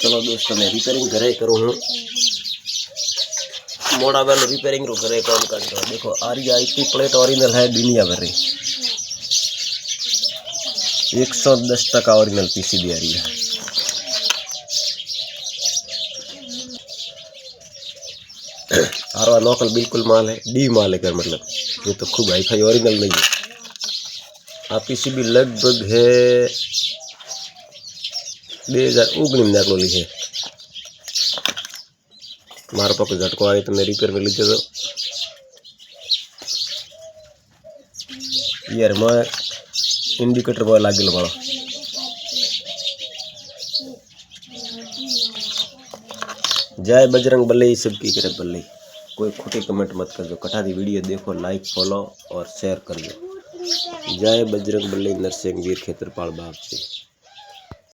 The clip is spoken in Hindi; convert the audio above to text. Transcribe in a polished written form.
चलो दोस्तों मैं रिपेयरिंग घरे करूँ हूँ मोड़ा वाला रिपेयरिंग रो घरे काम कर रहा। देखो आरी आईटी प्लेट ओरिजिनल है दुनिया भर 110% ओरिजिनल पीसीबी आ रही है। आरवा लोकल बिल्कुल माल है, डी माल है कर मतलब ये तो खूब हाई फाई ओरिजिनल नहीं है। आ पीसीबी लगभग है 2019 दाखलो ली है। मारा पाक झटको आए तो मैं रिपेयर में लीधो तो यार मैं इंडिकेटर पर लागेलो मारो। जय बजरंग बली सबकी करे बली। कोई खोटी कमेंट मत करजो। कठादी वीडियो देखो, लाइक फॉलो और शेयर करजो। जय बजरंग बली नरसिंह वीर खेत्रपाल बाप जी।